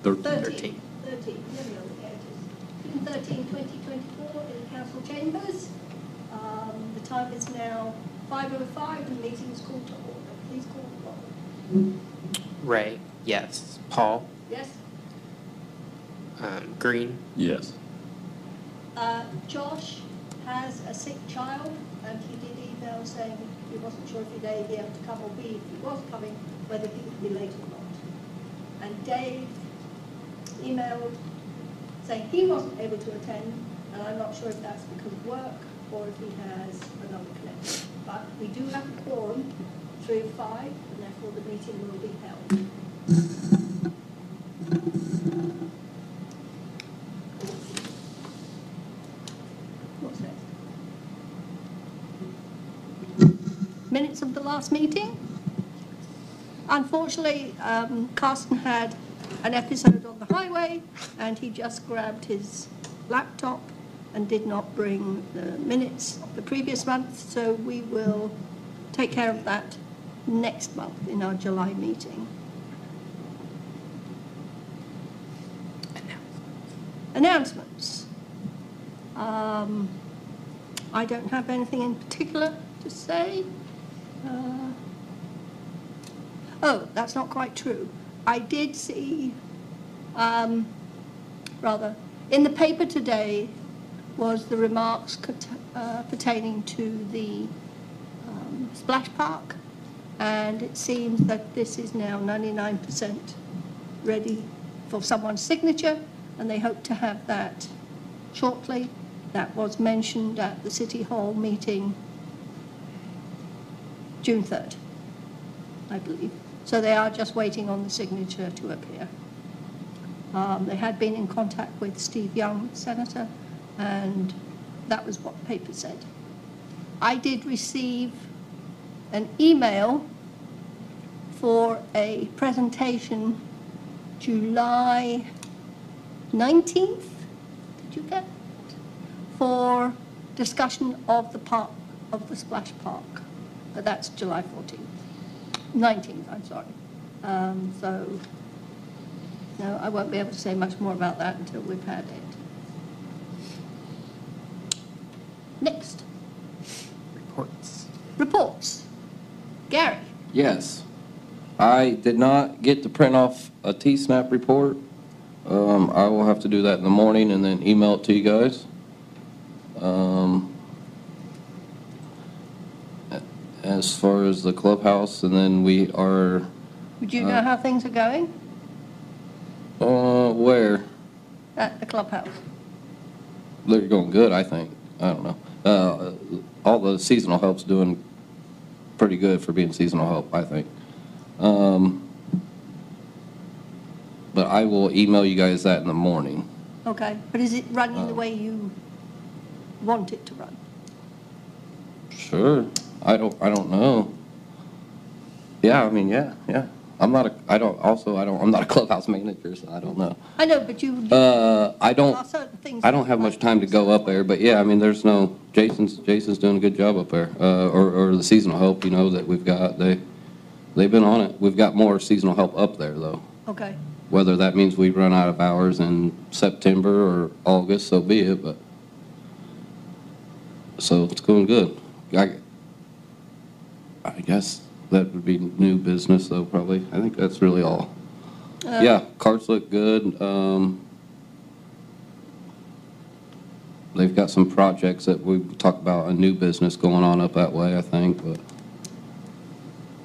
13. 13, there we are, yeah, it is. 13, 2024 in the council chambers. The time is now 5:05 and the meeting is called to order. Please call the roll. Ray, yes. Paul, Yes? Green, Yes. Josh has a sick child and he did email saying he wasn't sure if he'd A, be able to come, or B, if he was coming, whether he would be late or not. And Dave emailed saying he wasn't able to attend, and I'm not sure if that's because of work or if he has another connection. But we do have a quorum, 3 of 5, and therefore the meeting will be held. What's next? Minutes of the last meeting. Unfortunately, Carsten had an episode on the highway and he just grabbed his laptop and did not bring the minutes of the previous month, so we will take care of that next month in our July meeting. Announcements. I don't have anything in particular to say. Oh, that's not quite true. I did see, rather, in the paper today was the remarks pertaining to the splash park, and it seems that this is now 99% ready for someone's signature, and they hope to have that shortly. That was mentioned at the City Hall meeting June 3rd, I believe. So they are just waiting on the signature to appear. They had been in contact with Steve Young, Senator, and that was what the paper said. I did receive an email for a presentation July 19th, did you get it? For discussion of the park, of the splash park. But that's July 14th. 19th, I'm sorry. So, no, I won't be able to say much more about that until we've had it. Next. reports. Reports. Gary. Yes. I did not get to print off a T-SNAP report. I will have to do that in the morning and then email it to you guys. As far as the clubhouse, and then we are... Would you know how things are going where? at the clubhouse? They're going good, I think. I don't know. All the seasonal help's doing pretty good for being seasonal help, I think. But I will email you guys that in the morning. Okay, but is it running the way you want it to run? Sure. I don't know. Yeah, I mean, yeah. I'm not a clubhouse manager, so I don't know. I know, but you. I don't have much time to go up there, but yeah, I mean, there's no, Jason's doing a good job up there. Or the seasonal help, you know, that we've got, they've been on it. We've got more seasonal help up there though. Okay. Whether that means we run out of hours in September or August, so be it, but, so it's going good. I guess that would be new business, though, probably. I think that's really all. Yeah, carts look good. They've got some projects that we talked about, a new business going on up that way, I think. But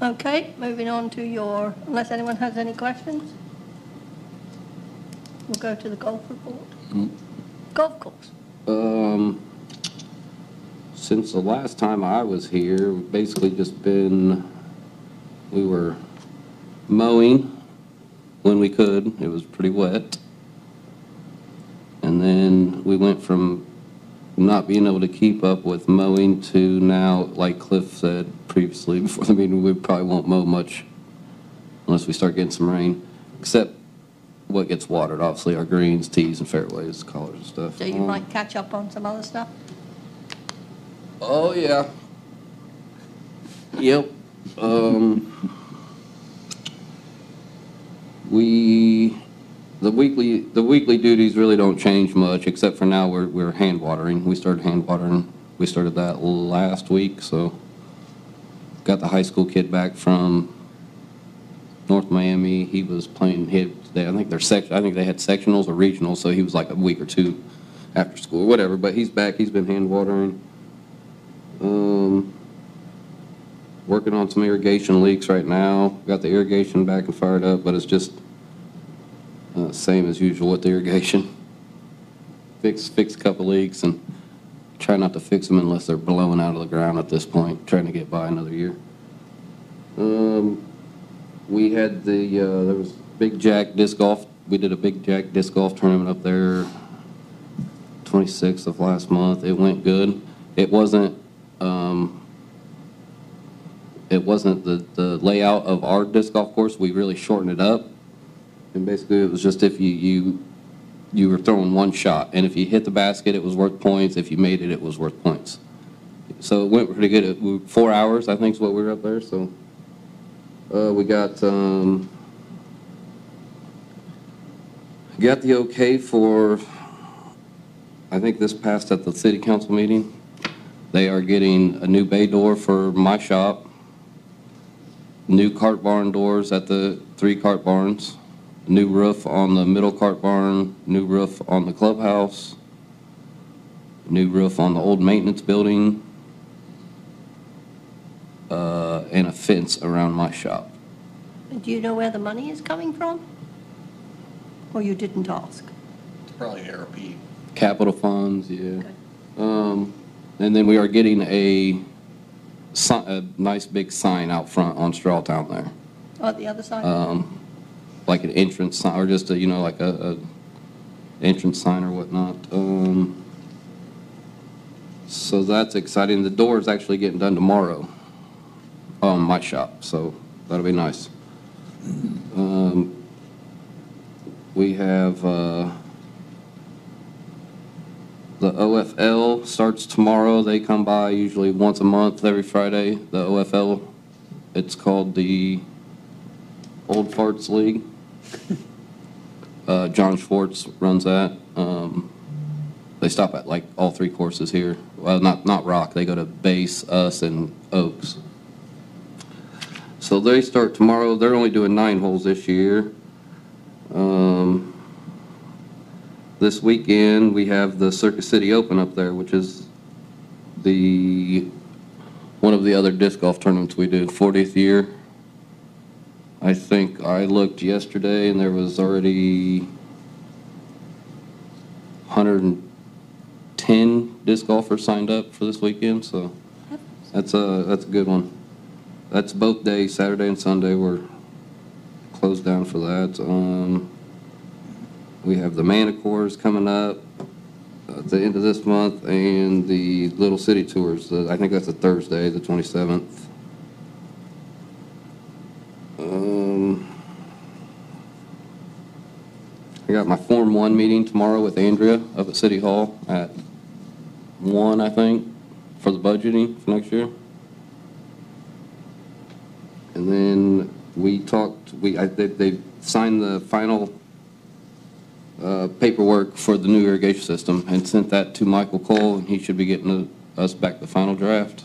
Okay, moving on to your, unless anyone has any questions, we'll go to the golf report. Golf course. Since the last time I was here, we've basically just been, we were mowing when we could. It was pretty wet. And then we went from not being able to keep up with mowing to now, like Cliff said previously before the meeting, we probably won't mow much unless we start getting some rain, except what gets watered, obviously, our greens, tees, and fairways, colors and stuff. So you might catch up on some other stuff? Oh, yeah. Yep. The weekly duties really don't change much, except for now we're hand watering. We started hand watering. We started that last week, so got the high school kid back from North Miami. He was playing. I think they had sectionals or regionals, so he was like a week or two after school, whatever. But he's back. He's been hand watering. Working on some irrigation leaks right now. Got the irrigation back and fired up, but it's just same as usual with the irrigation. Fix a couple leaks and try not to fix them unless they're blowing out of the ground at this point, trying to get by another year. We had there was Big Jack Disc Golf. We did a Big Jack Disc Golf tournament up there 26th of last month. It went good. It wasn't the layout of our disc golf course. We really shortened it up. And basically it was just if you were throwing one shot, and if you hit the basket, it was worth points. If you made it, it was worth points. So it went pretty good. 4 hours, I think, is what we were up there. So we got the okay for, I think this passed at the city council meeting. They are getting a new bay door for my shop, new cart barn doors at the 3 cart barns, new roof on the middle cart barn, new roof on the clubhouse, new roof on the old maintenance building, and a fence around my shop. Do you know where the money is coming from? Or you didn't ask? It's probably ARP. Capital funds, yeah. Okay. And then we are getting a nice big sign out front on Strawtown there. Oh, at the other side? Like an entrance sign, or just like a entrance sign or whatnot. So that's exciting. The door is actually getting done tomorrow on my shop, so that'll be nice. We have the OFL starts tomorrow. They come by usually once a month, every Friday. The OFL, it's called the Old Farts League. John Schwartz runs that. They stop at like all 3 courses here. Well, not Rock. They go to Base, Us, and Oaks. So they start tomorrow. They're only doing 9 holes this year. This weekend we have the Circus City Open up there, which is one of the other disc golf tournaments we do, 40th year. I think I looked yesterday and there was already 110 disc golfers signed up for this weekend, so that's a good one. That's both days, Saturday and Sunday. We're closed down for that. We have the Manicores coming up at the end of this month, and the Little City Tours. I think that's a Thursday, the 27th. I got my Form 1 meeting tomorrow with Andrea up at City Hall at 1, I think, for the budgeting for next year. And then we talked, they signed the final paperwork for the new irrigation system and sent that to Michael Cole, and he should be getting us back the final draft.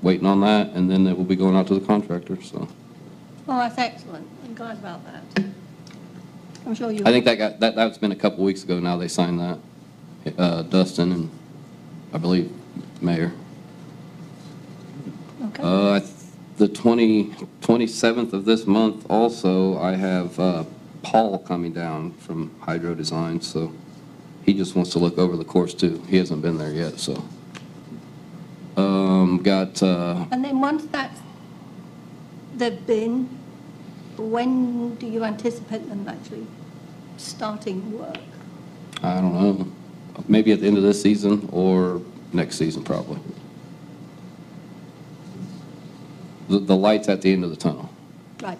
Waiting on that, and then it will be going out to the contractor. So. Oh, that's excellent. I'm glad about that. I'm sure you. I think that's been a couple weeks ago now. They signed that. Dustin and I believe Mayor. Okay. The 27th of this month also, I have Paul coming down from Hydro Design, so he just wants to look over the course too. He hasn't been there yet, so. And then once they've been, when do you anticipate them actually starting work? I don't know, maybe at the end of this season or next season probably. The light's at the end of the tunnel. Right.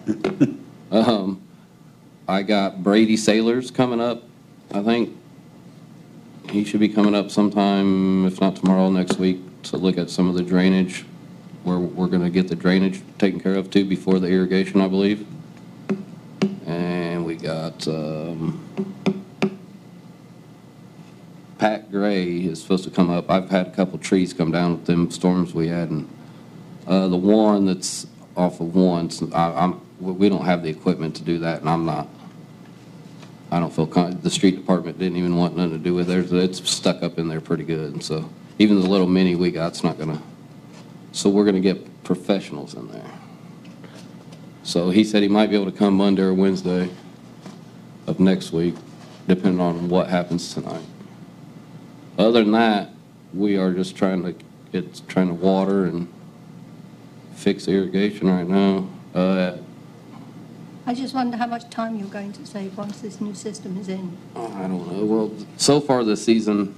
I got Brady Sailors coming up, I think. He should be coming up sometime, if not tomorrow, next week, to look at some of the drainage, where we're going to get the drainage taken care of too before the irrigation, I believe. And we got Pat Gray is supposed to come up. I've had a couple trees come down with them storms we had, and the one that's off of one, we don't have the equipment to do that, and I don't feel, the street department didn't even want nothing to do with it. It's stuck up in there pretty good, so even the little mini we got's not gonna, so we're gonna get professionals in there. So he said he might be able to come Monday or Wednesday of next week, depending on what happens tonight. Other than that, we are just trying to water and fix irrigation right now. I just wonder how much time you're going to save once this new system is in. I don't know. Well, so far this season,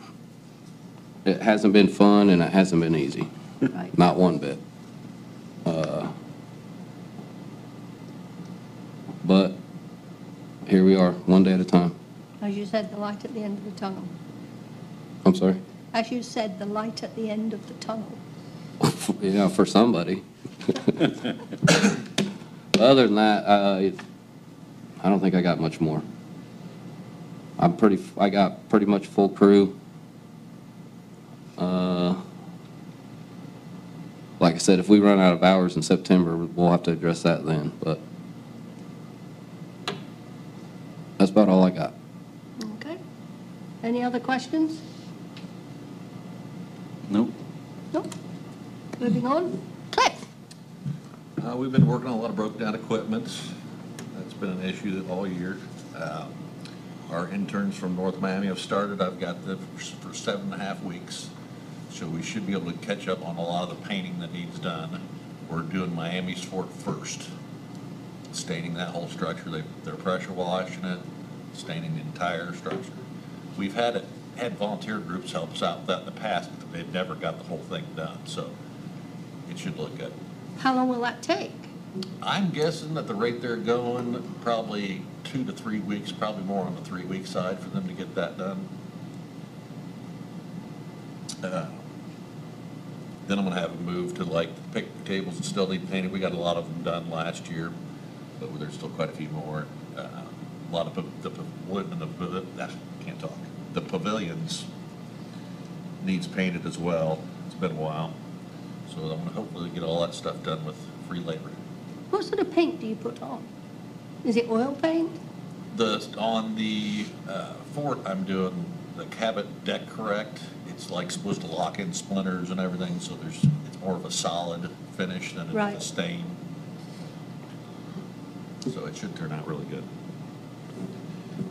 it hasn't been fun and it hasn't been easy. Right. Not one bit. But here we are, one day at a time. As you said, the light at the end of the tunnel. I'm sorry? As you said, the light at the end of the tunnel. Yeah, for somebody. Other than that, I don't think I got much more. I got pretty much full crew. Like I said, if we run out of hours in September, we'll have to address that then, but that's about all I got. Okay. Any other questions? Nope. No? Moving on. Cliff? We've been working on a lot of broke down equipment. That's been an issue all year. Our interns from North Miami have started. I've got them for 7.5 weeks. So we should be able to catch up on a lot of the painting that needs done. We're doing Miami's fort first. Staining that whole structure. They're pressure washing it, staining the entire structure. We've had volunteer groups help us out with that in the past, but they've never got the whole thing done. So it should look good. How long will that take? I'm guessing at the rate they're going, probably 2 to 3 weeks, probably more on the 3-week side for them to get that done. Then I'm gonna have them move to like the picnic tables that still need painted. We got a lot of them done last year, but there's still quite a few more. A lot of the pavilions needs painted as well. It's been a while. So I'm gonna hopefully get all that stuff done with free labor. What sort of paint do you put on? Is it oil paint? On the fort, I'm doing the Cabot Deck Correct. It's like supposed to lock in splinters and everything, so it's more of a solid finish than Right. a stain. So it should turn out really good.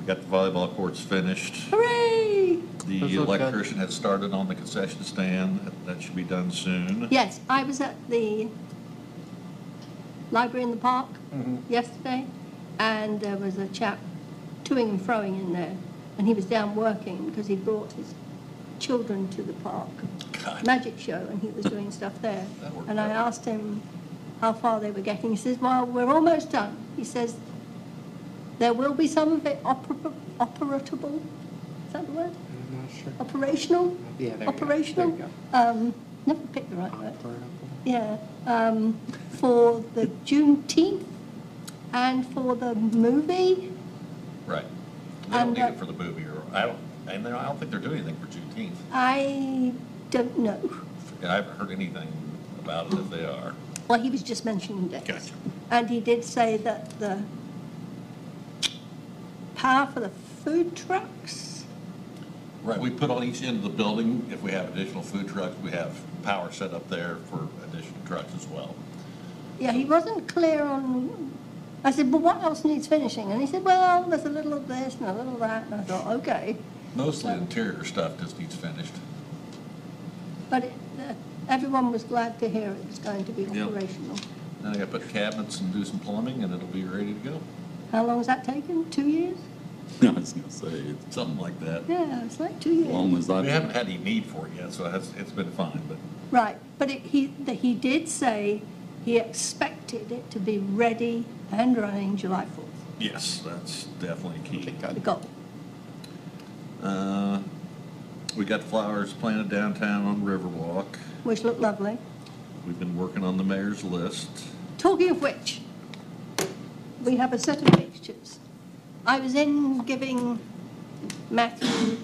We got the volleyball courts finished. Hooray! The Those look good. electrician has started on the concession stand. That should be done soon. Yes, I was at the library in the park yesterday, and there was a chap toing and froing in there, and he was down working because he brought his children to the park God. magic show, and he was doing stuff there. That worked And I out. asked him how far they were getting. He says, well, we're almost done. He says, there will be some of it operatable. Is that the word? I'm not sure. Operational? Yeah, there you go. Operational? There you Never picked the right word. go. Yeah, for the Juneteenth and for the movie. Right. They don't And, need it for the movie, or I don't think they're doing anything for Juneteenth. I don't know. I haven't heard anything about it if they are. Well, he was just mentioning dates. Gotcha. And he did say that the power for the food trucks, Right, we put on each end of the building, if we have additional food trucks, we have power set up there for additional trucks as well. yeah, he wasn't clear on, I said, well, what else needs finishing? And he said, well, there's a little of this and a little of that. And I thought, okay. Mostly interior stuff just needs finished. But everyone was glad to hear it was going to be Yep. operational. Then I gotta put cabinets and do some plumbing, and it'll be ready to go. How long has that taken? 2 years? I was gonna say, it's Something like that. Yeah, it's like 2 years. as long as We I've, haven't had any need for it yet, so it's been fine, but Right, but he did say he expected it to be ready and running July 4th, yes, that's definitely key. the goal. We got flowers planted downtown on Riverwalk. Which looked lovely. We've been working on the mayor's list. Talking of which, we have a set of pictures. I was in giving Matthew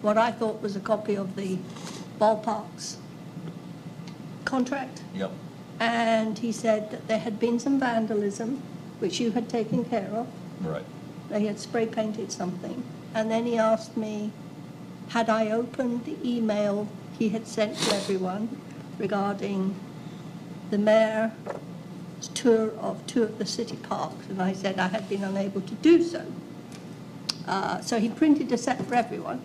what I thought was a copy of the ballpark's contract. Yep. And he said that there had been some vandalism, which you had taken care of. Right. They had spray painted something. And then he asked me, had I opened the email he had sent to everyone regarding the mayor's tour of two of the city parks? And I said I had been unable to do so. So he printed a set for everyone.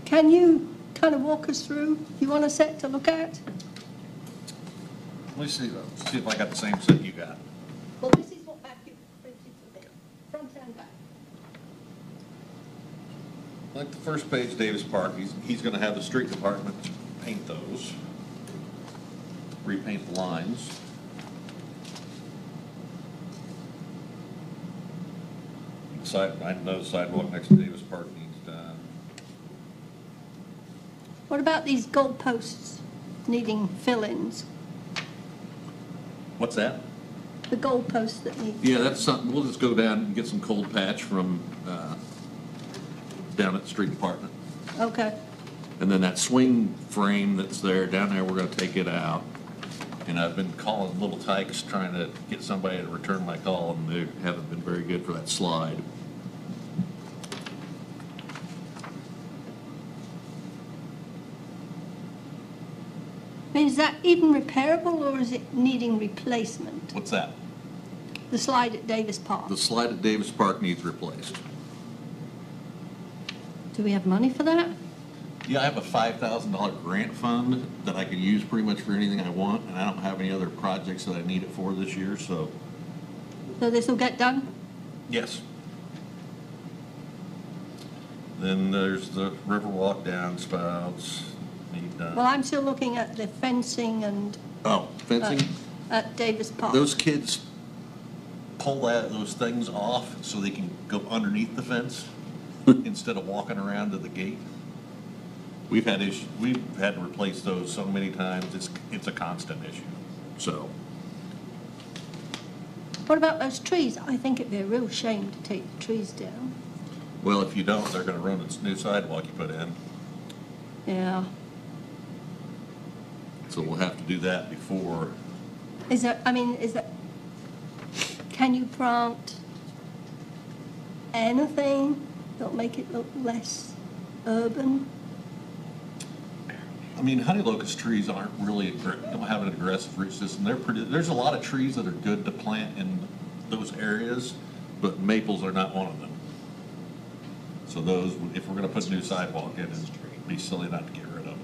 Can you kind of walk us through? You want a set to look at? Let me see if I got the same set you got. Well, this is what Matthew printed for me, front and back. Like the first page, Davis Park, he's gonna have the street department paint those, repaint the lines. I know the sidewalk next to Davis Park needs done. What about these goalposts needing fill-ins? What's that? The goalposts that need, Yeah, that's something, we'll just go down and get some cold patch from, down at the street department. okay. And then that swing frame that's there, down there, we're gonna take it out. And I've been calling Little Tykes, trying to get somebody to return my call, and they haven't been very good for that slide. I mean, is that even repairable or is it needing replacement? What's that? The slide at Davis Park? The slide at Davis Park needs replaced. Do we have money for that? Yeah, I have a $5,000 grant fund that I can use pretty much for anything I want, and I don't have any other projects that I need it for this year, so. So this will get done? Yes. Then there's the Riverwalk downspouts, need done. Well, I'm still looking at the fencing and Oh, fencing? at Davis Park. Those kids pull those things off so they can go underneath the fence instead of walking around to the gate. We've had to replace those so many times, it's a constant issue, so. What about those trees? I think it'd be a real shame to take the trees down. Well, if you don't, they're gonna ruin this new sidewalk you put in, Yeah. so we'll have to do that before. Is there, I mean, can you plant anything that'll make it look less urban? I mean, honey locust trees aren't really, don't have an aggressive root system. There's a lot of trees that are good to plant in those areas, but maples are not one of them. So those, if we're gonna put a new sidewalk in, it'd be silly not to get rid of them.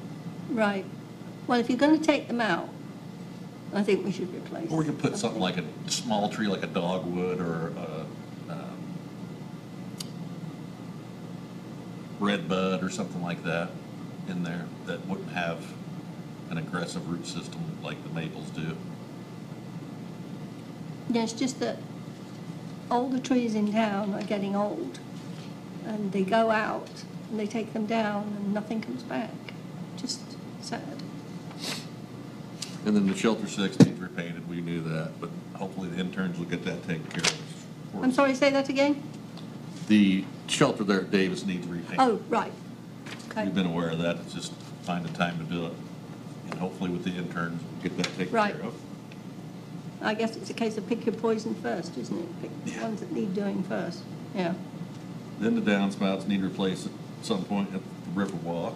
Right. Well, if you're going to take them out, I think we should replace them. Or we could put something like a small tree, like a dogwood or a red bud or something like that in there that wouldn't have an aggressive root system like the maples do. Yeah, it's just that all the trees in town are getting old, and they go out, and they take them down, and nothing comes back. Just sad. And then the shelter 6 needs repainted, we knew that, but hopefully the interns will get that taken care of. I'm sorry, say that again? The shelter there at Davis needs repainted. Oh, right. Okay. We've been aware of that, it's just find a time to do it. And hopefully with the interns, we'll get that taken Right. care of. I guess it's a case of pick your poison first, isn't it? Pick the Yeah. ones that need doing first. Yeah. Then the downspouts need replaced at some point at the Riverwalk.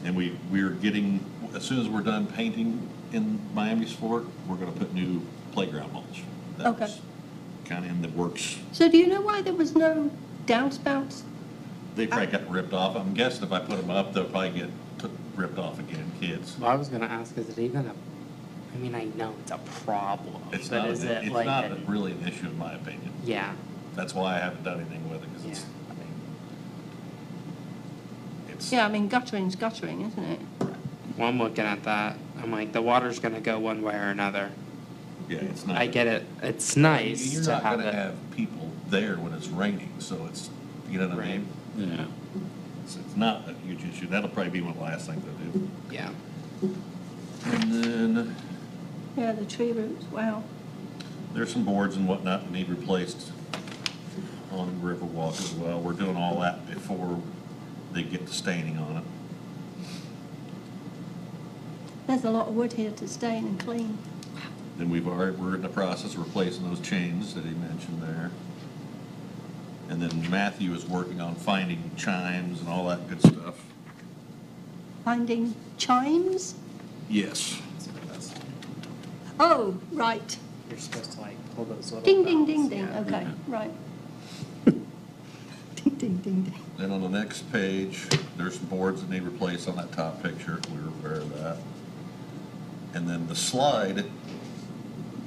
And we're getting, as soon as we're done painting in Miami's Fort, we're gonna put new playground mulch. That Okay. was kind of in the works. So do you know why there was no downspouts? They probably got ripped off. I'm guessing if I put them up, they'll probably get ripped off again, kids. Well, I was gonna ask, is it even I mean, I know it's a problem, It's but not, is it it's like, not really an issue in my opinion. yeah, That's why I haven't done anything with it, because it's, Yeah. I mean, it's. Yeah, I mean, guttering's guttering, isn't it? well, I'm looking at that, I'm like, the water's gonna go one way or another. Yeah, it's not. I get it, it's nice You're to not have gonna it. have people there when it's raining, so it's, you know what I Right. mean? Yeah. It's not a huge issue. That'll probably be one of the last things I do. Yeah, And then Yeah, the tree roots, wow. there's some boards and whatnot that need replaced on Riverwalk as well. We're doing all that before they get the staining on it. There's a lot of wood here to stain and clean. Then we're in the process of replacing those chains that he mentioned there. And then Matthew is working on finding chimes and all that good stuff. Finding chimes? Yes. Oh, right. You're supposed to like pull those little Ding, ding, bells, ding, ding. yeah. Okay, right. Ding, ding, ding, ding. Then on the next page, there's some boards that need replaced on that top picture. We were aware of that. And then the slide,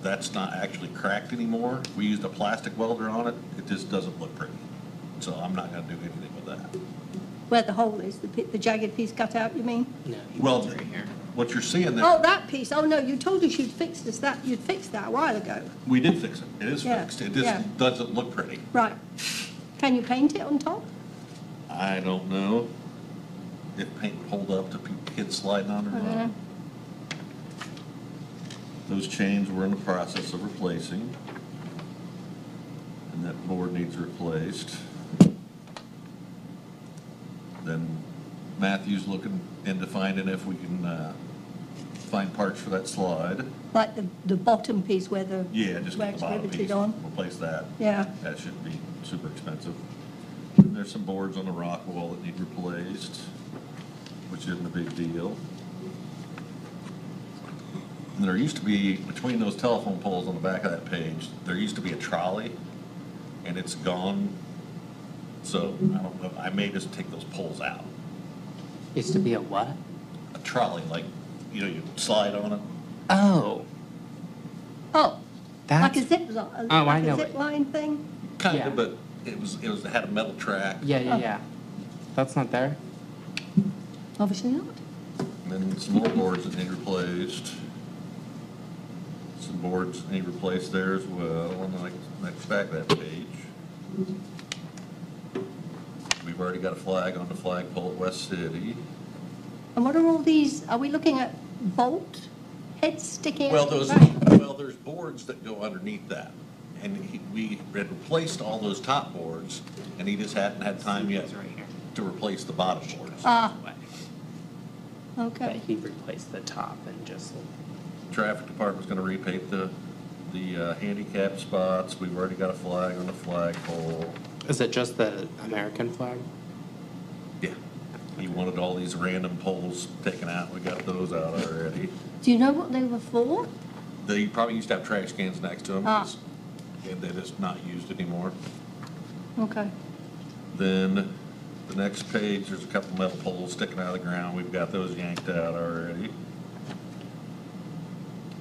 that's not actually cracked anymore. We used a plastic welder on it. It just doesn't look pretty. So I'm not gonna do anything with that. Where the hole is, the jagged piece cut out, you mean? No, Well, it's right here. what you're seeing there, Oh, that piece. Oh, no, you told us you'd fixed that a while ago. we did fix it. It is Yeah, fixed. It yeah. just doesn't look pretty. Right. Can you paint it on top? I don't know if paint would hold up to kids sliding on or I don't not. know. Those chains we're in the process of replacing. And that board needs replaced. Then Matthew's looking into finding if we can find parts for that slide. Like the bottom piece where the Yeah, just where get it's the bottom riveted piece, on. replace that. Yeah. That shouldn't be super expensive. And there's some boards on the rock wall that need replaced, which isn't a big deal. And there used to be, between those telephone poles on the back of that page, there used to be a trolley, and it's gone. So I don't know, I may just take those poles out. Used to be a what? A trolley, like, you know, you slide on it. Oh, Oh, like that's, a zip line, Oh, I like know a it. zip line thing? Kind Yeah. of, but it had a metal track. yeah, yeah, Oh. yeah. That's not there? Obviously not. And then some more boards that need replaced. Some boards that need replaced there as well, on the next back of that page. We've already got a flag on the flagpole at West City. And what are all these, are we looking at bolt heads sticking Well, out the those, back? there's boards that go underneath that. And we had replaced all those top boards, and he just hadn't had time yet It's right here. to replace the bottom boards. Ah, But okay. he replaced the top and just, Traffic department's gonna repaint the handicap spots. We've already got a flag on the flagpole. is it just the American flag? Yeah. He wanted all these random poles taken out. We got those out already. Do you know what they were for? They probably used to have trash cans next to them. Ah. And they're just not used anymore. Okay. Then the next page, there's a couple metal poles sticking out of the ground. We've got those yanked out already.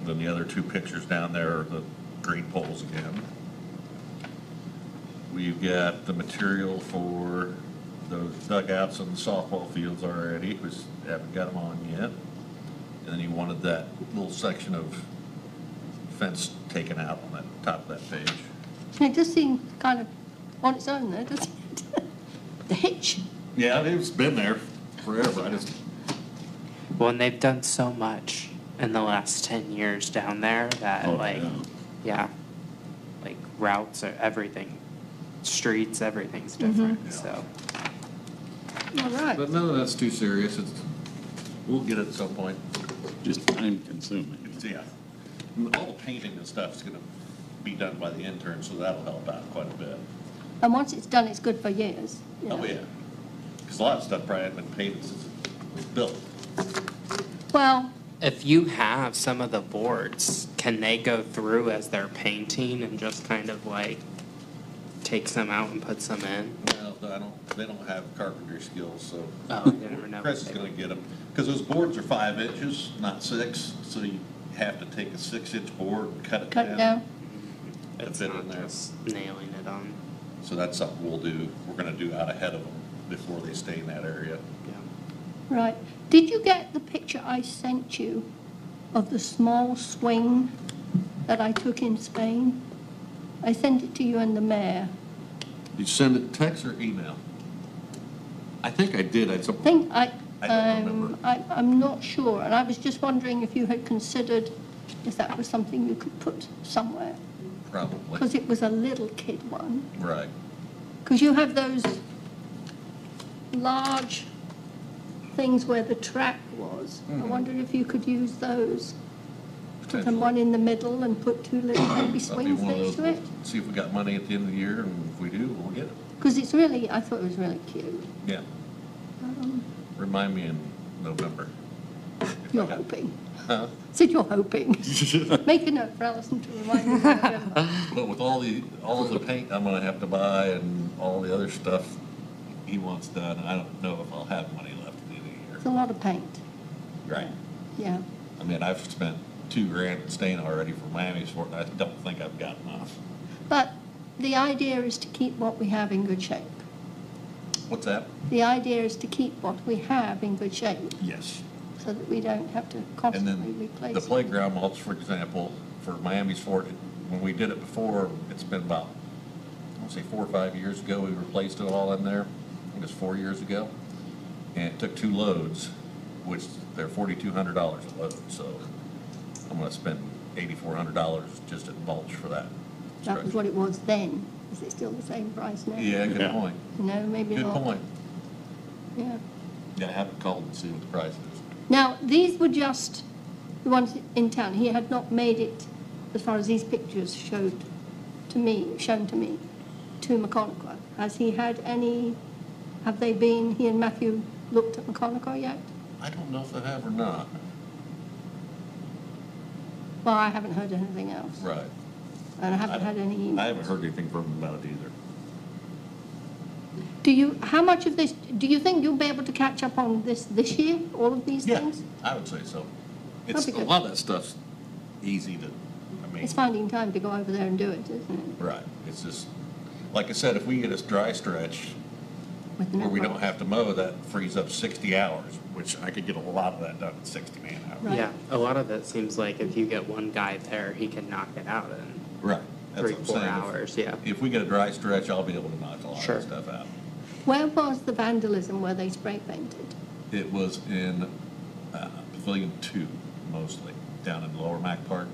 Then the other two pictures down there are the green poles again. We've got the material for those dugouts and the softball fields already. We just haven't got them on yet. And then he wanted that little section of fence taken out on that top of that page. It just seems kind of on its own there, doesn't it? The hitch. Yeah, it's been there forever. I just, Well, and they've done so much in the last 10 years down there that Oh, like, yeah. yeah, like routes or everything, streets, everything's different, Mhm. so. All right. but none of that's too serious. We'll get it at some point. Just time consuming. Yeah. All the painting and stuff is gonna be done by the intern, so that'll help out quite a bit. And once it's done, it's good for years. you Oh, know. yeah. Because a lot of stuff probably hasn't been painted since it was built. Well, If you have some of the boards, can they go through as they're painting and just kind of like take some out and put some in? Well, they don't have carpentry skills, so Oh, I never know. Chris is gonna get them. Because those boards are 5 inches, not 6, so you have to take a 6-inch board and cut it down. cut it down. It's fit in not there. just nailing it on, So that's something we're gonna do out ahead of them before they stay in that area. yeah. Right. Did you get the picture I sent you of the small swing that I took in Spain? I sent it to you and the mayor. Did you send it text or email? I think I did. I think I don't remember. I'm not sure, and I was just wondering if you had considered if that was something you could put somewhere, Probably. because it was a little kid one. Right. Because you have those large things where the track was. I wondered if you could use those. Put them one in the middle and put two little baby That'd be swings one of next those, to it. see if we got money at the end of the year, and if we do, we'll get it. Because it's really, I thought it was really cute. Yeah. Remind me in November. If You're I got- hoping. Huh? Said you're hoping. Make a note for Alison to remind me in November. But with all the paint I'm gonna have to buy and all the other stuff he wants done, I don't know if I'll have money left at the end of It's the a lot of paint. year. Right. Yeah. I mean, I've spent $2,000 in stain already for Miami's for it, and I don't think I've got enough. But the idea is to keep what we have in good shape. What's that? The idea is to keep what we have in good shape Yes. so that we don't have to And constantly then replace the it. playground mulch, for example, for Miami's Fort, when we did it before, it's been about, I want to say 4 or 5 years ago, we replaced it all in there. I think it was 4 years ago. And it took 2 loads, which they're $4,200 a load, so I'm gonna spend $8,400 just at mulch for that. That was stretch. what it was then. Is it still the same price now? Yeah, good Yeah. point. No, maybe Good not. point. Yeah. Yeah, I haven't called and see what the price is. Now, these were just the ones in town. He had not made it, as far as these pictures shown to me, to Maconaquah. Has he had any, have they been, he and Matthew looked at Maconaquah yet? I don't know if they have or not. Well, I haven't heard anything else. Right. And I haven't had any emails. I haven't heard anything from them about it either. Do you, how much of this, do you think you'll be able to catch up on this year, all of these Yeah, things? I would say so. It's, That'd be a good. lot of that stuff's easy to, I mean, It's finding time to go over there and do it, isn't it? right, it's just, like I said, if we get a dry stretch With the where we new don't have to mow, that frees up 60 hours, which I could get a lot of that done in 60 man hours. Right. Yeah, a lot of it seems like if you get one guy there, he can knock it out in Right. That's 3, what I'm 4 saying. hours, yeah. If we get a dry stretch, I'll be able to knock a lot Sure. of stuff out. Where was the vandalism where they spray painted? It was in Pavilion 2 mostly, down in Lower Mac Park.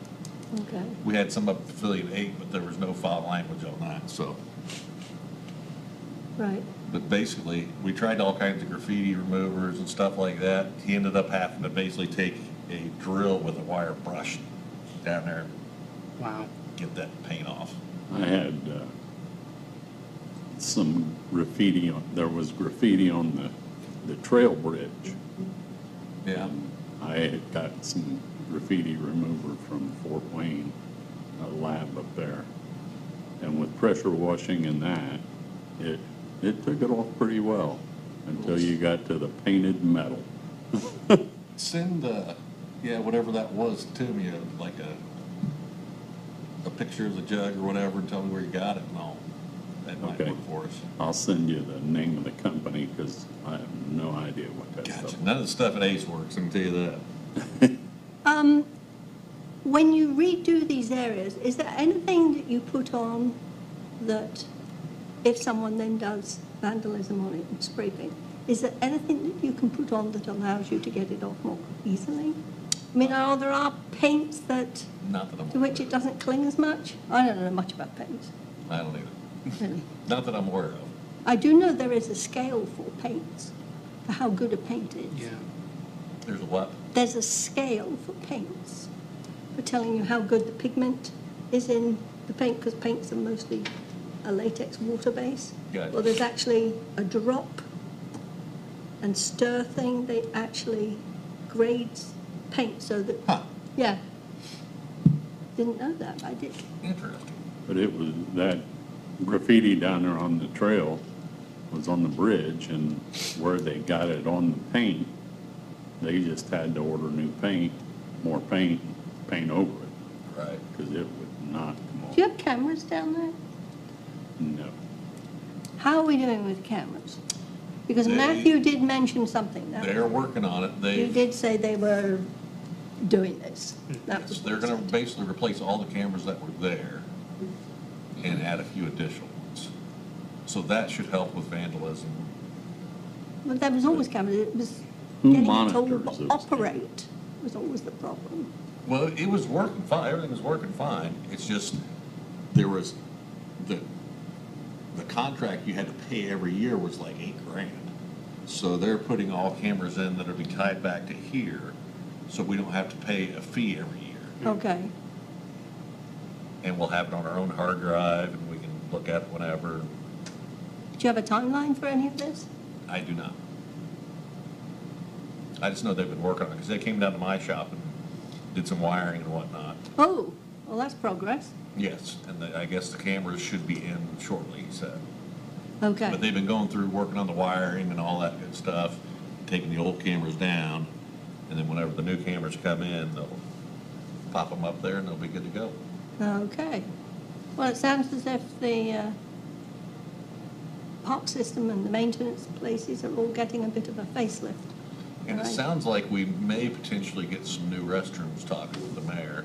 Okay. We had some up Pavilion 8, but there was no foul language on that, so. Right. But basically, we tried all kinds of graffiti removers and stuff like that. He ended up having to basically take a drill with a wire brush down there and Wow. get that paint off. I had some graffiti on, there was graffiti on the trail bridge. Yeah. I had got some graffiti remover from Fort Wayne, a lab up there. And with pressure washing and that, it took it off pretty well until you got to the painted metal. Send, yeah, whatever that was to me, like a picture of the jug or whatever, and tell me where you got it and all. That might Okay. work for us. I'll send you the name of the company because I have no idea what that Gotcha. stuff None of the stuff at Ace works, I can tell you that. When you redo these areas, is there anything that you put on that, if someone then does vandalism on it and spray paint, is there anything that you can put on that allows you to get it off more easily? I mean, there are paints that, Not that I'm to which it doesn't cling as much? I don't know much about paints, I don't either. really. Not that I'm aware of. I do know there is a scale for paints, for how good a paint is. Yeah. There's a what? There's a scale for paints, for telling you how good the pigment is in the paint, because paints are mostly a latex water base. Gotcha. Well, there's actually a drop and stir thing. They actually grades paint so that, Huh, yeah. Didn't know that, I did. interesting. But it was, that graffiti down there on the trail was on the bridge, and where they got it on the paint, they just had to order new paint, more paint, paint over it, Right. because it would not come off. Do you have cameras down there? No. How are we doing with cameras? Because They- Matthew did mention something. That They're working on it. You did say they were doing this. That was They're gonna basically replace all the cameras that were there and add a few additional ones. So that should help with vandalism. But there was always cameras. It was Who getting monitors told those to operate was always the problem. Well, it was working fine, everything was working fine. It's just, there was, the contract you had to pay every year was like $8,000. So they're putting all cameras in that'll be tied back to here, so we don't have to pay a fee every year. Okay. And we'll have it on our own hard drive, and we can look at it whenever. Do you have a timeline for any of this? I do not. I just know they've been working on it, because they came down to my shop and did some wiring and whatnot. Oh, well, that's progress. Yes, and I guess the cameras should be in shortly, he said. Okay. But they've been going through, working on the wiring and all that good stuff, taking the old cameras down, and then whenever the new cameras come in, they'll pop them up there and they'll be good to go. Okay. Well, it sounds as if the park system and the maintenance places are all getting a bit of a facelift. And it Right. sounds like we may potentially get some new restrooms, talking with the mayor.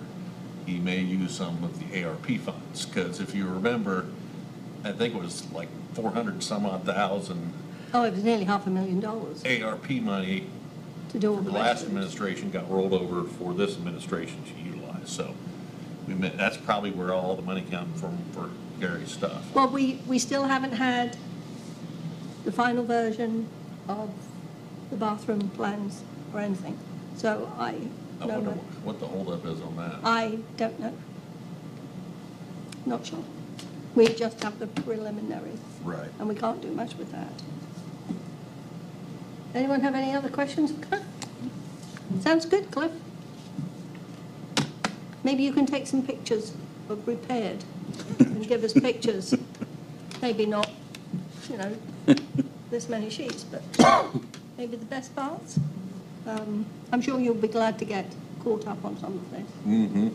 He may use some of the ARP funds, because if you remember, I think it was like 400 some odd thousand Oh, it was nearly $500,000 ARP money to do all from the the last restrooms. administration got rolled over for this administration to utilize. So that's probably where all the money comes from for Gary's stuff. Well, we still haven't had the final version of the bathroom plans or anything. So I I know wonder that. what the holdup is on that. I don't know. Not sure. We just have the preliminaries, Right. and we can't do much with that. Anyone have any other questions, Cliff? Sounds good, Cliff. Maybe you can take some pictures of repaired and give us pictures. Maybe not, you know, this many sheets, but maybe the best parts. I'm sure you'll be glad to get caught up on some of this. Mm-hmm.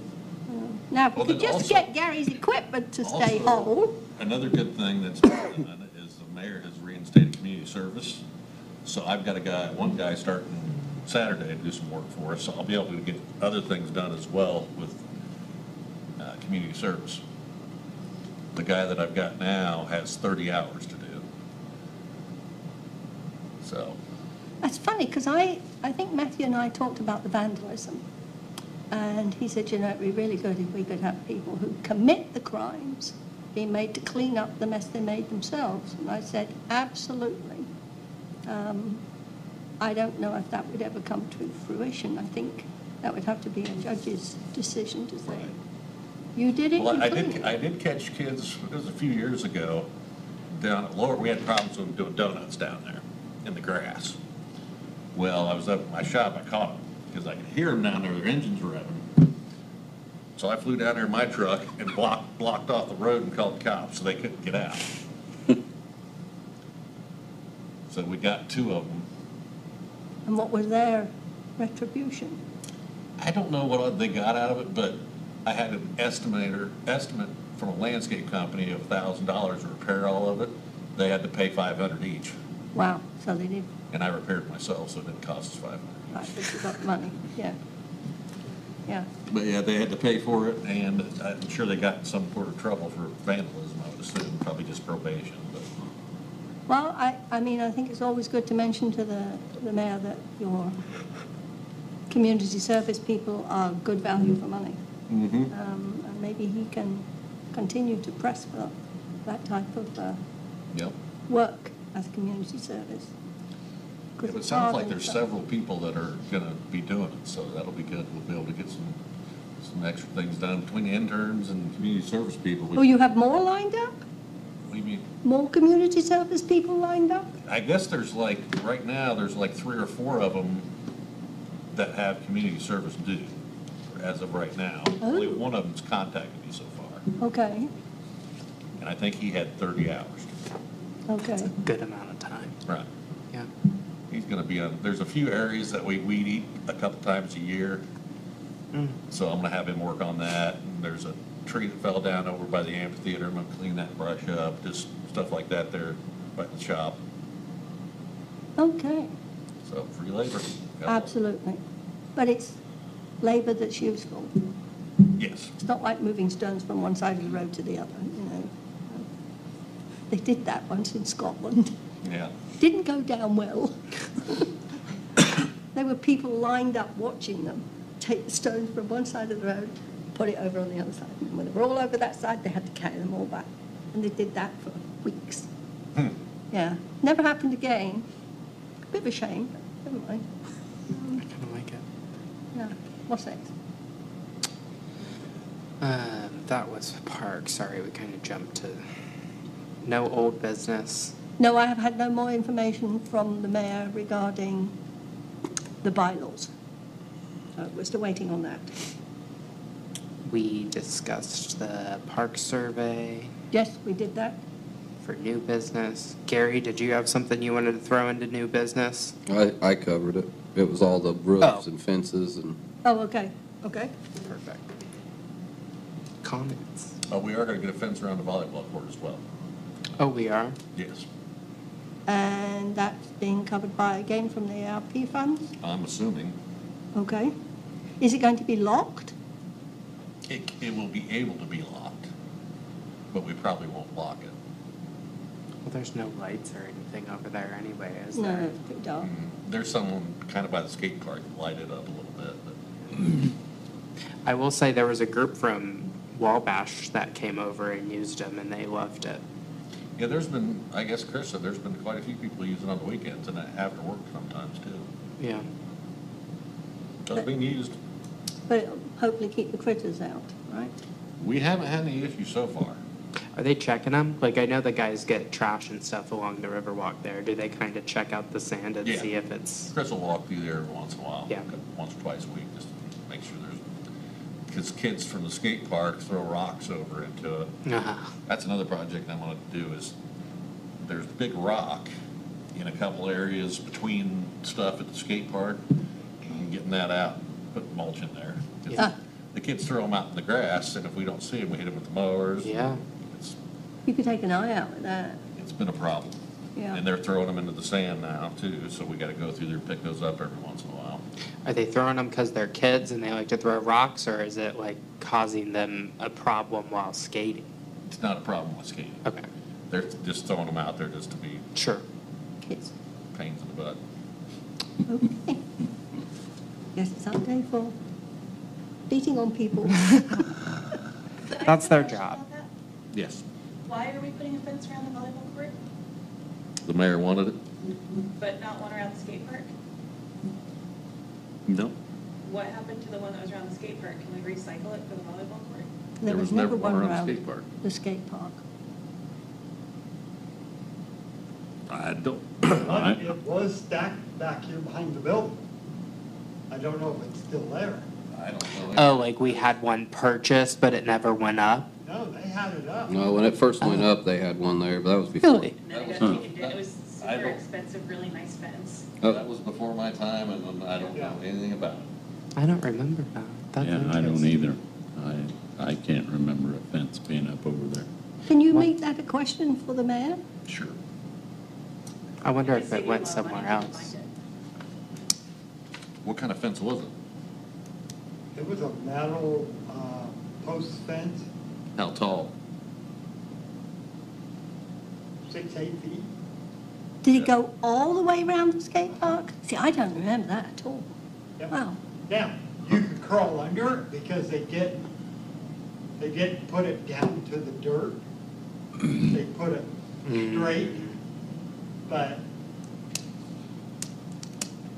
Now, if we Well, could then just also- get Gary's equipment to stay Also, whole. Another good thing that's been done is the mayor has reinstated community service. So I've got one guy starting Saturday to do some work for us, so I'll be able to get other things done as well with community service. The guy that I've got now has 30 hours to do. So, That's funny, because I think Matthew and I talked about the vandalism. And he said, you know, it'd be really good if we could have people who commit the crimes being made to clean up the mess they made themselves. And I said, absolutely. I don't know if that would ever come to fruition. I think that would have to be a judge's decision to say, Right. you did it, well, you I cleaned did, it. I did catch kids, it was a few years ago, down at Lower, we had problems with them doing donuts down there in the grass. Well, I was up at my shop, I caught them, because I could hear them down there, their engines revving. So I flew down there in my truck and blocked off the road and called the cops, so they couldn't get out. So we got 2 of them. And what was their retribution? I don't know what they got out of it, but I had an estimate from a landscape company of $1,000 to repair all of it. They had to pay $500 each, Wow, so they did, and I repaired it myself, so it didn't cost us $500. right, but you got the money, yeah. Yeah, But yeah, they had to pay for it, and I'm sure they got in some sort of trouble for vandalism, I would assume, probably just probation, but. well, I mean, I think it's always good to mention to the mayor that your community service people are good value for money. And maybe he can continue to press for that type of Yep. work as community service. 'Cause It it's sounds hard like and there's stuff. several people that are gonna be doing it, so that'll be good. We'll be able to get some extra things done between the interns and community service people. Oh, you have more lined up? What do you mean? More community service people lined up? I guess there's like, right now, there's like 3 or 4 of them that have community service due, as of right now. Only Oh. one of them's contacted me so far, Okay, and I think he had 30 hours. okay. Good amount of time. Right. Yeah. He's gonna be on, there's a few areas that we weed eat a couple times a year, so I'm gonna have him work on that. And there's a tree that fell down over by the amphitheater, I'm gonna clean that brush up, just stuff like that there by the shop. Okay, So, free labor. absolutely. But it's labor that's useful. Yes. It's not like moving stones from one side of the road to the other, you know. They did that once in Scotland. Yeah. Didn't go down well. There were people lined up watching them take the stones from one side of the road, put it over on the other side. And when they were all over that side, they had to carry them all back. And they did that for weeks. Hmm. Yeah, never happened again. Bit of a shame, but never mind. I kind of like it. Yeah, what's next? That was park. Sorry, we kind of jumped to no old business. No, I have had no more information from the mayor regarding the bylaws. So we're still waiting on that. We discussed the park survey Yes, we did that. for new business. Gary, did you have something you wanted to throw into new business? I covered it. It was all the roofs Oh. and fences and, Oh, okay, okay. Perfect. Comments? We are going to get a fence around the volleyball court as well. Oh, we are? Yes. And that's being covered by, again, from the ARP funds? I'm assuming Okay. Is it going to be locked? it will be able to be locked, but we probably won't lock it. Well, there's no lights or anything over there anyway, is No, there? it's pretty dark. There's someone kind of by the skate park that light it up a little bit, but I will say there was a group from Wabash that came over and used them, and they loved it. yeah, there's been, I guess Chris said there's been quite a few people using it on the weekends and after work sometimes too. Yeah. So it's being used. But it'll hopefully keep the critters out, right? We haven't had any issues so far. Are they checking them? Like, I know the guys get trash and stuff along the Riverwalk there. Do they kind of check out the sand and Yeah. see if it's... Chris will walk through there every once in a while. Yeah. Once or twice a week, just to make sure there's, because kids from the skate park throw rocks over into it. Uh-huh. That's another project I want to do is, there's a big rock in a couple areas between stuff at the skate park, and getting that out, put mulch in there. 'Cause Yeah. The kids throw them out in the grass, and if we don't see them, we hit them with the mowers. Yeah. It's, You could take an eye out with that. it's been a problem. Yeah. And they're throwing them into the sand now too, so we got to go through there and pick those up every once in a while. Are they throwing them because they're kids and they like to throw rocks, or is it like causing them a problem while skating? It's not a problem with skating. Okay. They're just throwing them out there just to be Sure. Kids. pains in the butt. Okay. Guess it's our day for beating on people. That's their job. Yes. Why are we putting a fence around the volleyball court, The mayor wanted it? but not one around the skate park? No. What happened to the one that was around the skate park? Can we recycle it for the volleyball court? There was never one the around skate park. the skate park. I don't. But it was stacked back here behind the building. I don't know if it's still there. I don't know. Oh, like we had one purchased, but it never went up? No, they had it up. no, when it first went up, they had one there, but that was before. Really? And then it That got was- taken down. It was I super don't- expensive, really nice fence. Oh. That was before my time, and I don't know anything about it. I don't remember that. That's Yeah, I don't interesting. either. I can't remember a fence being up over there. Can you What? make that a question for the mayor? Sure. I wonder It'd if save it you a went lot of money somewhere to else. find it. What kind of fence was it? It was a metal post fence, How tall? 6, 8 feet. Did it go all the way around the skate park? See, I don't remember that at all. Yep. Wow. Now, you could crawl under it because they didn't put it down to the dirt. They put it straight, but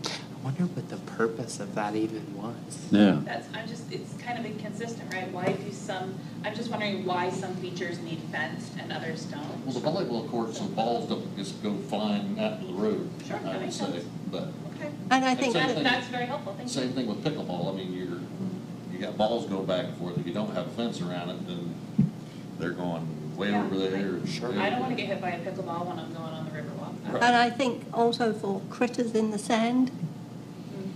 I wonder what the purpose of that even was. Yeah. It's kind of inconsistent, right? I'm just wondering why some features need fenced and others don't. Well, the volleyball court, so balls don't just go flying out to the road, Sure, that I would makes say. sense. But Okay. And I think Same that, thing. That's very helpful, thank you. same thing with pickleball. I mean, you got balls go back and forth. If you don't have a fence around it, then they're going way Yeah, over there. right. and Sure. way I don't over want to there. get hit by a pickleball when I'm going on the Riverwalk. Right. and I think also for critters in the sand,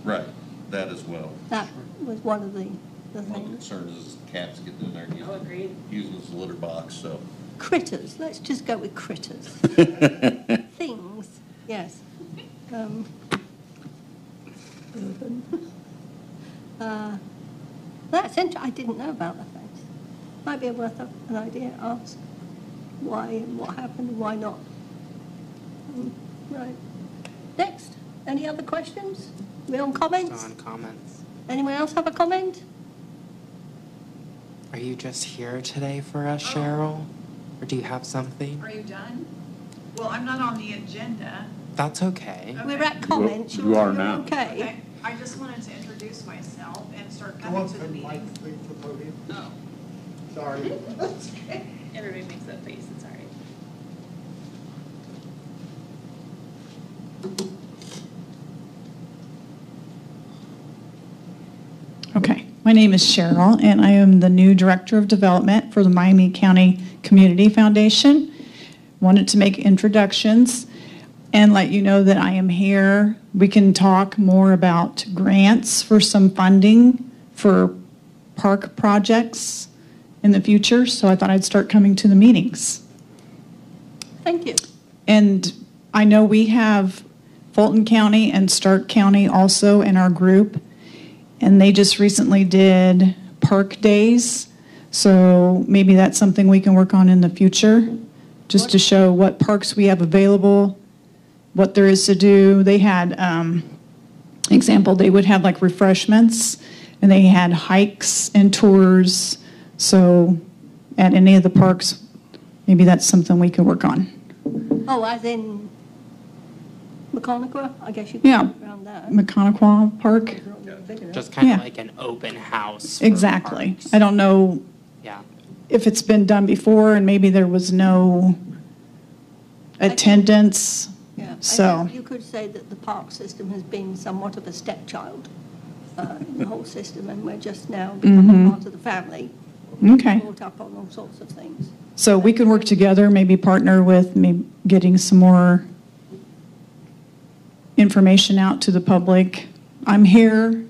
Right, that as well. that was one of the One things. concern is cats getting in there and Oh, agreed. using it as a litter box, so. Critters, let's just go with critters. Things, yes. Urban. That's interesting, I didn't know about the fence. Might be worth an idea, ask why and what happened and why not. Right. Next, any other questions? We on comments? On comments. Anyone else have a comment? Are you just here today for us, Cheryl? Or do you have something? Are you done? Well, I'm not on the agenda. That's okay. We're at comments. You are You're now. Okay. Okay, I just wanted to introduce myself and start Go coming up to the and mic, meetings. please, the podium. Oh, Sorry. that's okay. Everybody makes that face, it's all right. Okay, my name is Cheryl, and I am the new Director of Development for the Miami County Community Foundation. Wanted to make introductions and let you know that I am here. We can talk more about grants for some funding for park projects in the future, so I thought I'd start coming to the meetings. Thank you. And I know we have Fulton County and Stark County also in our group, and they just recently did park days, so maybe that's something we can work on in the future, just to show what parks we have available, what there is to do. They had, example, they would have like refreshments, and they had hikes and tours, so at any of the parks, maybe that's something we could work on. Oh, as in McConaughey? I guess you could Yeah. go around that. McConaughey Park? It's not really big enough. Just kind Yeah. of like an open house. For Exactly. parks. I don't know Yeah. if it's been done before and maybe there was no attendance. Yeah, I So- think you could say that the park system has been somewhat of a stepchild in the whole system, and we're just now becoming part of the family, Okay. brought up on all sorts of things. So we could work together, maybe partner with maybe getting some more information out to the public. I'm here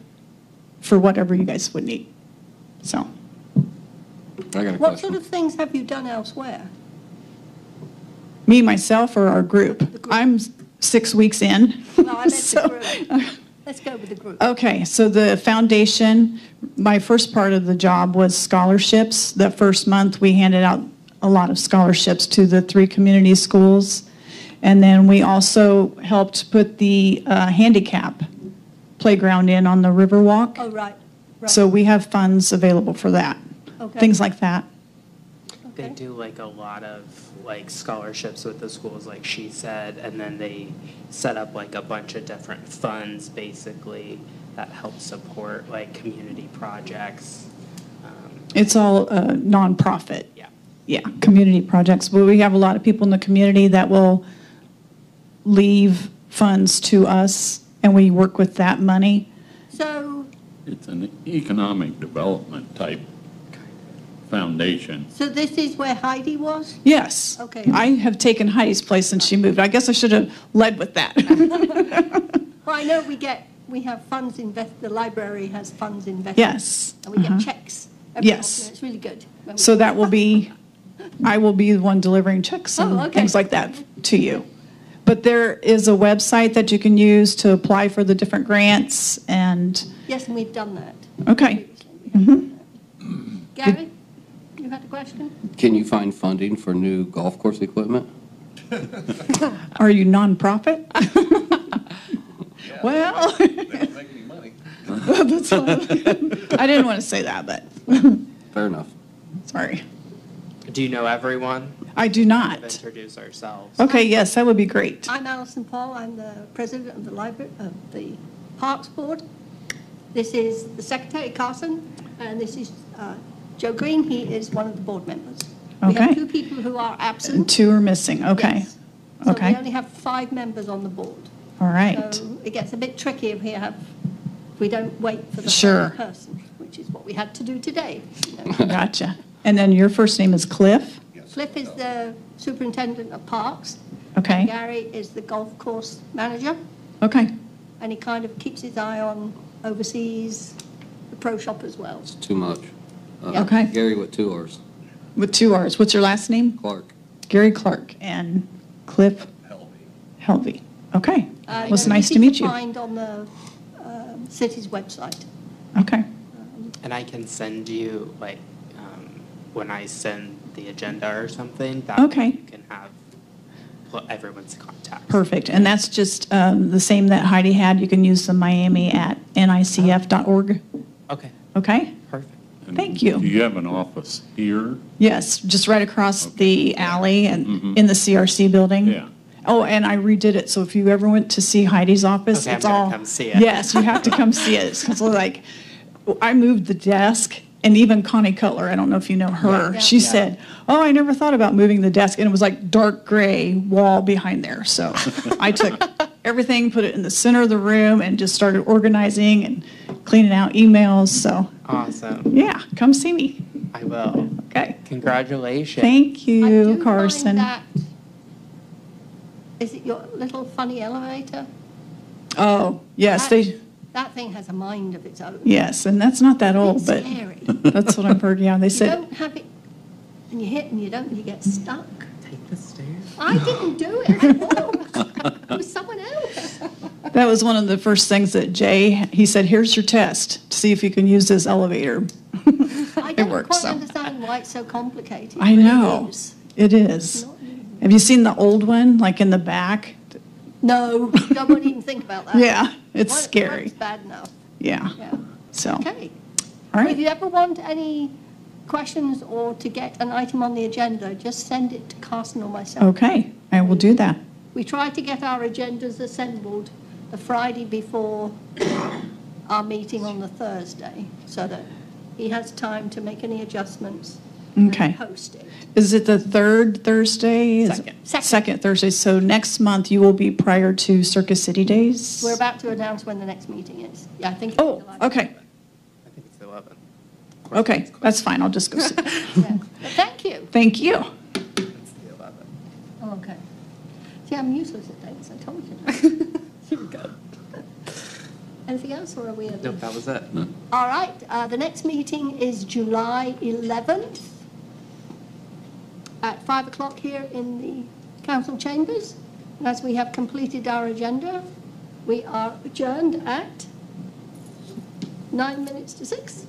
for whatever you guys would need. So, I got a What question. sort of things have you done elsewhere? me, myself, or our group? group. I'm 6 weeks in. No, I meant So- the group. Let's go with the group. Okay, so the foundation, my first part of the job was scholarships. The first month, we handed out a lot of scholarships to the 3 community schools. And then we also helped put the handicap playground in on the Riverwalk. Oh, right, right. So we have funds available for that. Okay. Things like that. They Okay. do like a lot of like scholarships with the schools, like she said, and then they set up like a bunch of different funds basically that help support like community projects. It's all nonprofit. Yeah. Yeah, community projects. But we have a lot of people in the community that will leave funds to us, and we work with that money. So, It's an economic development type foundation. so this is where Heidi was? Yes. Okay. I have taken Heidi's place since she moved. I guess I should have led with that. Well, I know we have funds the library has funds invested. Yes. And we get checks. every Yes. month, and it's really good. when we- So that will be, I will be the one delivering checks and Oh, okay. things like that to you. But there is a website that you can use to apply for the different grants and, Yes, and we've done that. okay. previously. Gary, you had a question? Can you find funding for new golf course equipment? Are you nonprofit? Well, They don't make any money. that's fine. I didn't want to say that, but, Fair enough. sorry. Do you know everyone? I do We'll not. introduce ourselves. Okay, yes, that would be great. I'm Alison Paul. I'm the president of the library, of the Parks Board. This is the secretary, Carson, and this is Joe Green. He is one of the board members. We have Okay. 2 people who are And absent. 2 are missing, okay. Yes. So Okay. we only have 5 members on the board. All right. So it gets a bit tricky if we don't wait for the Sure. third person, which is what we had to do today. you know. Gotcha. And then your first name is Cliff? Cliff is the superintendent of parks. Okay. Gary is the golf course manager, Okay. and he kind of keeps his eye on, oversees the pro shop as well. It's too much. Yeah. Okay. Gary with 2 R's. With 2 R's. What's your last name? Clark. Gary Clark and Cliff Helvey. Okay. Well, it's nice to meet you. Find on the city's website. Okay. And I can send you like when I send the agenda or something. That Okay. way you can have everyone's contact. Perfect. And that's just the same that Heidi had. You can use the Miami at nicf.org. Okay. Okay? Perfect. And Thank you. Do you have an office here? Yes, just right across Okay. the alley and in the CRC building. Yeah. Oh, and I redid it, so if you ever went to see Heidi's office, Okay, I'm it's gonna all. come see it. Yes, you have to come see it. It's like, I moved the desk, and even Connie Cutler, I don't know if you know her, Yeah. she Yeah. said, oh, I never thought about moving the desk, and it was like dark gray wall behind there, so I took everything, put it in the center of the room, and just started organizing and cleaning out emails, so, Awesome. yeah, come see me. I will. Okay. Congratulations. Thank I you, do find Carson. that, is it your little funny elevator? Oh, yes, That- That thing has a mind of its own. yes, and that's not that old, It's but scary. that's what I've heard, yeah, they You said, don't have it, and you hit and you don't, and you get stuck. Take the stairs. I didn't do it, I walked. It was someone else. that was one of the first things that Jay, he said, here's your test, to see if you can use this elevator. I It don't works, quite so. understand why it's so complicated. I but it know, is. it is. Not easy. Have you seen the old one, like in the back? No, I wouldn't even think about that. Yeah, it's One- scary. one's bad enough, Yeah, yeah. so, Okay. all If right, you ever want any questions or to get an item on the agenda, just send it to Carson or myself. okay, I will do that. We try to get our agendas assembled the Friday before our meeting on the Thursday, so that he has time to make any adjustments Okay. and post it. Is it the third Thursday? Is it- Second. Second. Second Thursday, so next month you will be prior to Circus City Days? We're about to announce when the next meeting is. Yeah, I think. it's Oh, July. okay, I think it's 11. okay, that's fine, I'll just go see. Yeah. But thank you. Thank you. It's the 11. Oh, okay. See, I'm useless at dates, I told you. You're good. Anything else, or are we? Nope, that was it. All right, the next meeting is July 11th at 5 o'clock here in the council chambers. And as we have completed our agenda, we are adjourned at 9 minutes to 6.